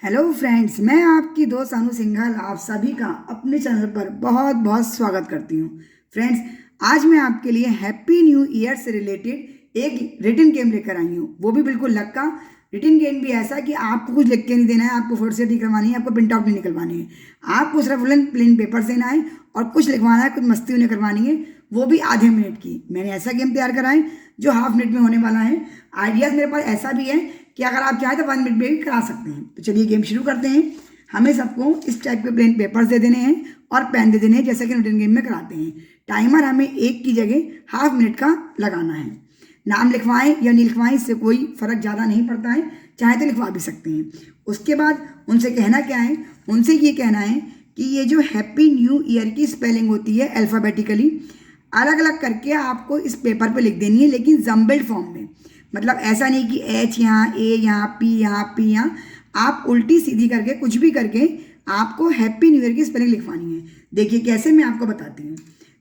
Hello friends, मैं आपकी दोस्त अनु सिंघल आप सभी का अपने चैनल पर बहुत बहुत स्वागत करती हूँ। फ्रेंड्स, आज मैं आपके लिए हैप्पी न्यू ईयर से रिलेटेड एक रिटन गेम लेकर आई हूँ, वो भी बिल्कुल लक का रिटन गेम भी ऐसा कि आपको कुछ लिख के नहीं देना है, आपको फोटो से नहीं करवानी है, आपको प्रिंट आउट नहीं निकलवानी है, आपको सिर्फ प्लेन पेपर देना है और कुछ लिखवाना है, कुछ मस्ती उन्हें करवानी है, वो भी आधे मिनट की। मैंने ऐसा गेम तैयार करा है जो हाफ मिनट में होने वाला है। आइडियाज़ मेरे पास ऐसा भी है कि अगर आप चाहें तो 1 मिनट में भी करा सकते हैं। तो चलिए गेम शुरू करते हैं। हमें सबको इस टाइप के प्लेन पेपर्स दे देने हैं और पेन दे देने हैं, जैसा कि रिटन गेम में कराते हैं। टाइमर हमें 1 की जगह हाफ मिनट का लगाना है। नाम लिखवाएं या नहीं लिखवाएं इससे कोई फ़र्क ज़्यादा नहीं पड़ता है, चाहे तो लिखवा भी सकते हैं। उसके बाद उनसे कहना क्या है, उनसे ये कहना है कि ये जो हैप्पी न्यू ईयर की स्पेलिंग होती है अल्फ़ाबेटिकली अलग अलग करके आपको इस पेपर पे लिख देनी है, लेकिन जम्बल्ड फॉर्म में। मतलब ऐसा नहीं कि एच यहाँ, ए यहाँ, पी यहाँ, पी यहाँ, आप उल्टी सीधी करके कुछ भी करके आपको हैप्पी न्यू ईयर की स्पेलिंग लिखवानी है। देखिए कैसे, मैं आपको बताती हूँ।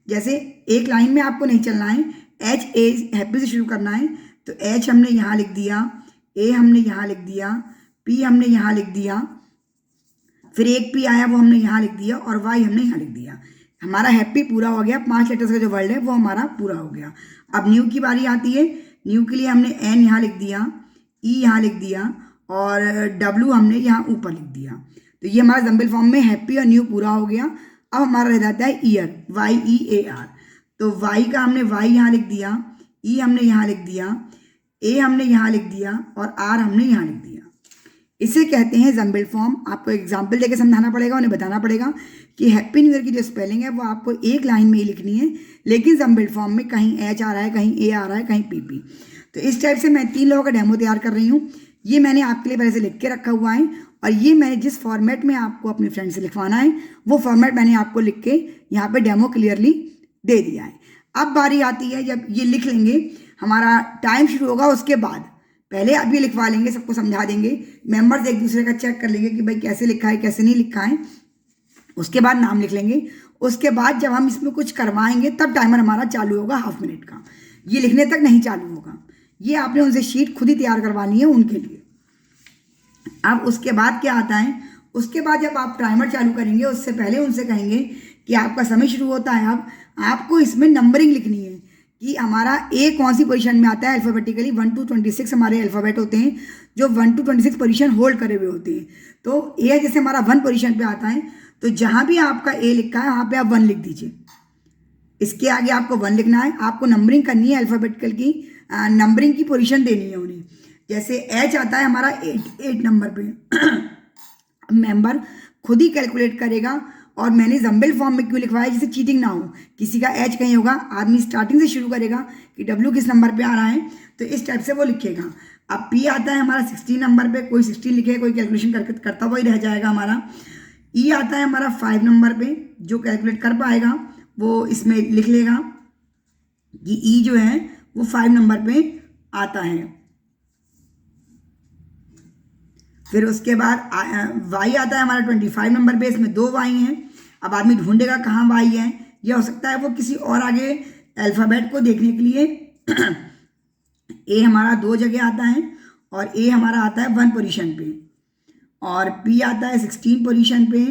जैसे एक लाइन में आपको नहीं चलना है, एच ए हैप्पी से शुरू करना है। तो एच हमने यहाँ लिख दिया, ए हमने यहाँ लिख दिया, पी हमने यहाँ लिख दिया, फिर एक पी आया वो हमने यहाँ लिख दिया और वाई हमने यहाँ लिख दिया। हमारा हैप्पी पूरा हो गया, 5 लेटर्स का जो वर्ड है वो हमारा पूरा हो गया। अब न्यू की बारी आती है। न्यू के लिए हमने एन यहाँ लिख दिया, ई यहाँ लिख दिया और डब्ल्यू हमने यहाँ ऊपर लिख दिया। तो ये हमारा जम्बल फॉर्म में हैप्पी और न्यू पूरा हो गया। अब हमारा रह जाता है year, Y E A R. तो वाई का हमने वाई यहाँ लिख दिया, ई हमने यहाँ लिख दिया, ए हमने यहाँ लिख दिया और आर हमने यहाँ लिख दिया। इसे कहते हैं जम्बल फॉर्म। आपको एग्जाम्पल देके समझाना पड़ेगा, उन्हें बताना पड़ेगा कि हैप्पी न्यू ईयर की जो स्पेलिंग है वो आपको एक लाइन में ही लिखनी है, लेकिन जम्बल फॉर्म में कहीं एच आ रहा है, कहीं ए आ रहा है, कहीं पी। तो इस टाइप से मैं 3 लोगों का डेमो तैयार कर रही हूँ। ये मैंने आपके लिए पहले से लिख के रखा हुआ है और ये मैंने जिस फॉर्मेट में आपको अपने फ्रेंड से लिखवाना है वो फॉर्मेट मैंने आपको लिख के यहाँ पर डेमो क्लियरली दे दिया है। अब बारी आती है जब ये लिख लेंगे, हमारा टाइम शुरू होगा उसके बाद। पहले आप ये लिखवा लेंगे, सबको समझा देंगे, मेंबर्स एक दूसरे का चेक कर लेंगे कि भाई कैसे लिखा है कैसे नहीं लिखा है। उसके बाद नाम लिख लेंगे। उसके बाद जब हम इसमें कुछ करवाएंगे तब टाइमर हमारा चालू होगा हाफ मिनट का। ये लिखने तक नहीं चालू होगा। ये आपने उनसे शीट खुद ही तैयार करवानी है उनके लिए। अब उसके बाद क्या आता है, उसके बाद जब आप टाइमर चालू करेंगे उससे पहले उनसे कहेंगे कि आपका समय शुरू होता है। अब आपको इसमें नंबरिंग लिखनी है कि हमारा ए कौन सी पोजीशन में आता है अल्फ़ाबेटिकली। 1 to 26 हमारे अल्फ़ाबेट होते हैं जो 1 to 26 पोजीशन होल्ड करे हुए होते हैं। तो ए जैसे हमारा 1 पोजीशन पे आता है, तो जहाँ भी आपका ए लिखा है वहाँ पे आप 1 लिख दीजिए। इसके आगे आपको 1 लिखना है। आपको नंबरिंग करनी है, अल्फ़ाबेटिकल की नंबरिंग की पोजीशन देनी है उन्हें। जैसे एच आता है हमारा 8 नंबर पे मेंबर खुद ही कैलकुलेट करेगा। और मैंने जम्बल फॉर्म में क्यों लिखवाया, जिससे चीटिंग ना हो, किसी का एच कहीं होगा, आदमी स्टार्टिंग से शुरू करेगा कि डब्ल्यू किस नंबर पे आ रहा है, तो इस टाइप से वो लिखेगा। अब पी आता है हमारा 16 नंबर पे, कोई 16 लिखे, कोई कैलकुलेशन करता हुआ ही रह जाएगा हमारा। ई आता है हमारा 5 नंबर पे, जो कैलकुलेट कर पाएगा वो इसमें लिख लेगा कि ई जो है वो 5 नंबर पे आता है। फिर उसके बाद वाई आता है हमारा 25 नंबर पे, इसमें 2 वाई हैं। अब आदमी ढूंढेगा कहाँ वाई है, यह हो सकता है वो किसी और आगे अल्फ़ाबेट को देखने के लिए ए हमारा 2 जगह आता है और ए हमारा आता है 1 पोजीशन पे और पी आता है 16 पोजीशन पे,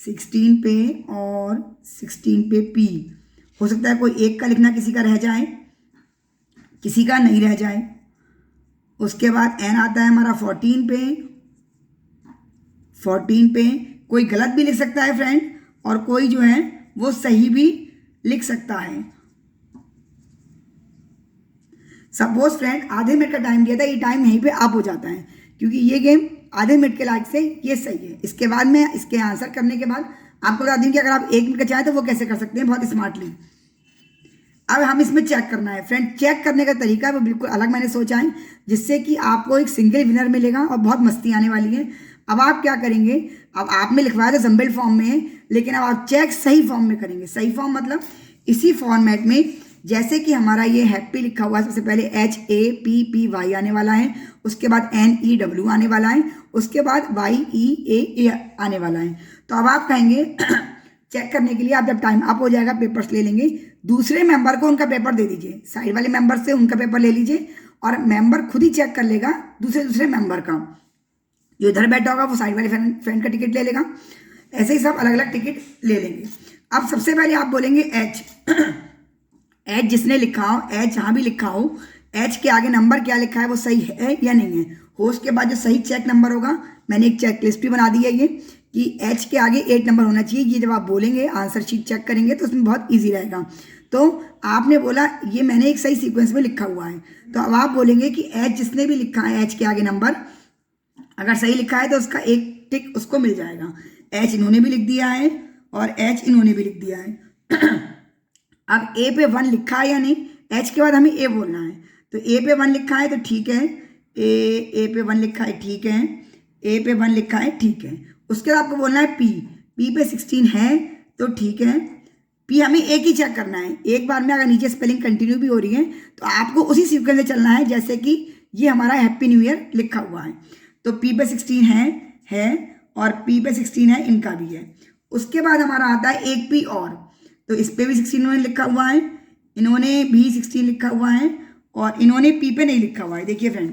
16 पे और 16 पे पी। हो सकता है कोई एक का लिखना किसी का रह जाए, किसी का नहीं रह जाए। उसके बाद एन आता है हमारा 14 पे, 14 पे कोई गलत भी लिख सकता है फ्रेंड, और कोई जो है वो सही भी लिख सकता है। सपोज फ्रेंड आधे मिनट का टाइम दिया था, ये टाइम यहीं पे अप हो जाता है क्योंकि ये गेम आधे मिनट के लायक से ये सही है। इसके बाद में इसके आंसर करने के बाद आपको बता दूँ कि अगर आप 1 मिनट का चाहें तो वो कैसे कर सकते हैं बहुत स्मार्टली। अब हम इसमें चेक करना है फ्रेंड। चेक करने का तरीका वो बिल्कुल अलग मैंने सोचा है, जिससे कि आपको एक सिंगल विनर मिलेगा और बहुत मस्ती आने वाली है। अब आप क्या करेंगे, अब आप में लिखवाया तो जम्बल फॉर्म में है, लेकिन अब आप चेक सही फॉर्म में करेंगे। सही फॉर्म मतलब इसी फॉर्मेट में, जैसे कि हमारा ये हैप्पी लिखा हुआ है, सबसे पहले H A P P Y आने वाला है, उसके बाद एन ई डब्ल्यू आने वाला है, उसके बाद वाई ई ए आने वाला है। तो अब आप कहेंगे चेक करने के लिए, आप जब टाइम अप हो जाएगा पेपर्स ले लेंगे, दूसरे मेंबर को उनका पेपर दे दीजिए, साइड वाले मेंबर से उनका पेपर ले लीजिए और मेंबर खुद ही चेक कर लेगा दूसरे मेंबर का। जो इधर बैठा होगा वो साइड वाले फ्रेंड का टिकट ले लेगा। ऐसे ही सब अलग अलग टिकट ले लेंगे। अब सबसे पहले आप बोलेंगे एच। एच जिसने लिखा हो, एच जहाँ भी लिखा हो, एच के आगे नंबर क्या लिखा है वो सही है या नहीं है। हो उसके बाद जो सही चेक नंबर होगा, मैंने एक चेक लिस्ट भी बना दी है ये, कि एच के आगे 8 नंबर होना चाहिए। ये जब आप बोलेंगे आंसर शीट चेक करेंगे तो उसमें बहुत ईजी रहेगा। तो आपने बोला ये मैंने एक सही सीक्वेंस में लिखा हुआ है, तो अब आप बोलेंगे कि एच जिसने भी लिखा है, एच के आगे नंबर अगर सही लिखा है तो उसका एक टिक उसको मिल जाएगा। एच इन्होंने भी लिख दिया है और एच इन्होंने भी लिख दिया है। अब ए पे 1 लिखा है या नहीं, एच के बाद हमें ए बोलना है। तो ए पे 1 लिखा है तो ठीक है, ए पे 1 लिखा है ठीक है, ए पे 1 लिखा है ठीक है। उसके बाद आपको बोलना है पी। पी पे 16 है तो ठीक है। पी हमें एक ही चेक करना है, एक बार में अगर नीचे स्पेलिंग कंटिन्यू भी हो रही है तो आपको उसी सीक्वेंस से चलना है जैसे कि ये हमारा हैप्पी न्यू ईयर लिखा हुआ है। तो पी पे 16 है और पी पे 16 है, इनका भी है। उसके बाद हमारा आता है एक पी और, तो इस पे भी 16 इन्होंने लिखा हुआ है, इन्होंने भी 16 लिखा हुआ है और इन्होंने पी पे नहीं लिखा हुआ है। देखिए फ्रेंड,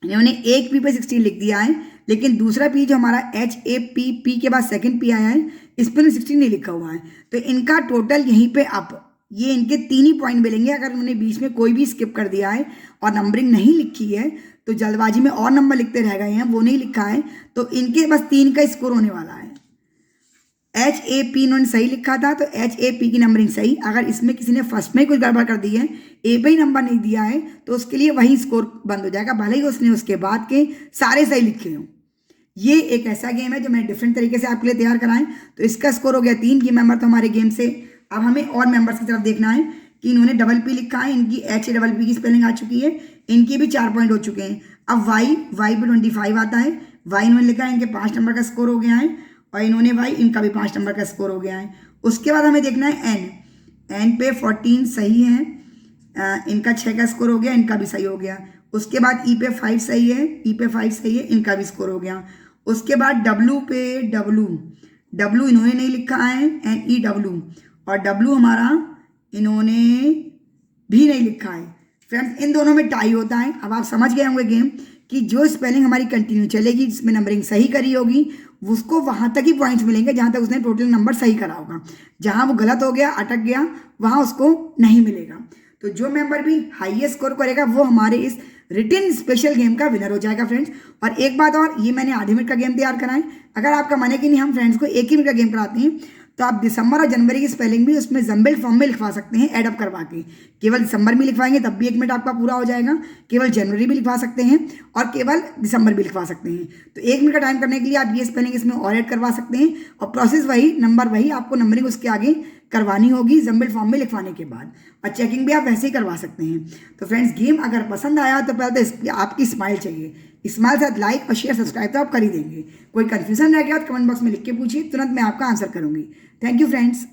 इन्होंने एक पी पे 16 लिख दिया है, लेकिन दूसरा पी जो हमारा एच ए पी, पी के बाद सेकंड पी आया है, इस पर 16 नहीं लिखा हुआ है। तो इनका टोटल यहीं पे अप, ये इनके 3 ही पॉइंट मिलेंगे। अगर उन्होंने बीच में कोई भी स्किप कर दिया है और नंबरिंग नहीं लिखी है तो जल्दबाजी में और नंबर लिखते रह गए हैं, वो नहीं लिखा है, तो इनके बस 3 का स्कोर होने वाला है। एच ए पी इन्होंने सही लिखा था तो एच ए पी की नंबरिंग सही। अगर इसमें किसी ने फर्स्ट में कुछ गड़बड़ कर दी है, ए पे ही नंबर नहीं दिया है, तो उसके लिए वही स्कोर बंद हो जाएगा, भले ही उसने उसके बाद के सारे सही लिखे हों। ये एक ऐसा गेम है जो मैंने डिफरेंट तरीके से आपके लिए तैयार कराएं। तो इसका स्कोर हो गया 3। ये मेंबर तो हमारे गेम से। अब हमें और मेंबर्स की तरफ देखना है कि इन्होंने डबल पी लिखा है, इनकी एच ए डबल पी की स्पेलिंग आ चुकी है, इनके भी 4 पॉइंट हो चुके हैं। अब वाई पे 25 आता है, वाई इन्होंने लिखा है, इनके 5 नंबर का स्कोर हो गया है और इन्होंने वाई, इनका भी 5 नंबर का स्कोर हो गया है। उसके बाद हमें देखना है एन पे 14 सही है, इनका 6 का स्कोर हो गया, इनका भी सही हो गया। उसके बाद ई पे 5 सही है, ई पे 5 सही है, इनका भी स्कोर हो गया। उसके बाद डब्लू पे डब्लू इन्होंने नहीं लिखा है, NEW, और डब्लू हमारा इन्होंने भी नहीं लिखा है। फ्रेंड्स, इन दोनों में टाई होता है। अब आप समझ गए होंगे गेम कि जो स्पेलिंग हमारी कंटिन्यू चलेगी, जिसमें नंबरिंग सही करी होगी, उसको वहाँ तक ही पॉइंट्स मिलेंगे जहाँ तक उसने टोटल नंबर सही करा होगा। जहाँ वो गलत हो गया, अटक गया, वहाँ उसको नहीं मिलेगा। तो जो मेंबर भी हाईएस्ट स्कोर करेगा वो हमारे इस रिटन स्पेशल गेम का विनर हो जाएगा फ्रेंड्स। और एक बात और, ये मैंने आधे मिनट का गेम तैयार कराएं। अगर आपका मन है कि नहीं हम फ्रेंड्स को 1 ही मिनट का गेम कराते हैं, तो आप दिसंबर और जनवरी की स्पेलिंग भी उसमें जम्बल फॉर्म में लिखवा सकते हैं, एडअप करवा के। केवल दिसंबर में लिखवाएंगे तब भी 1 मिनट आपका पूरा हो जाएगा, केवल जनवरी भी लिखवा सकते हैं और केवल दिसंबर भी लिखवा सकते हैं। तो 1 मिनट का टाइम करने के लिए आप ये स्पेलिंग इसमें और ऐड करवा सकते हैं और प्रोसेस वही, नंबर वही, आपको नंबरिंग उसके आगे करवानी होगी जम्बल फॉर्म में लिखवाने के बाद, और चेकिंग भी आप वैसे ही करवा सकते हैं। तो फ्रेंड्स, गेम अगर पसंद आया तो पहले तो आपकी स्माइल चाहिए, स्माइल साथ लाइक और शेयर सब्सक्राइब तो आप कर ही देंगे। कोई कन्फ्यूजन रह गया तो कमेंट बॉक्स में लिख के पूछिए, तुरंत मैं आपका आंसर करूंगी। Thank you friends.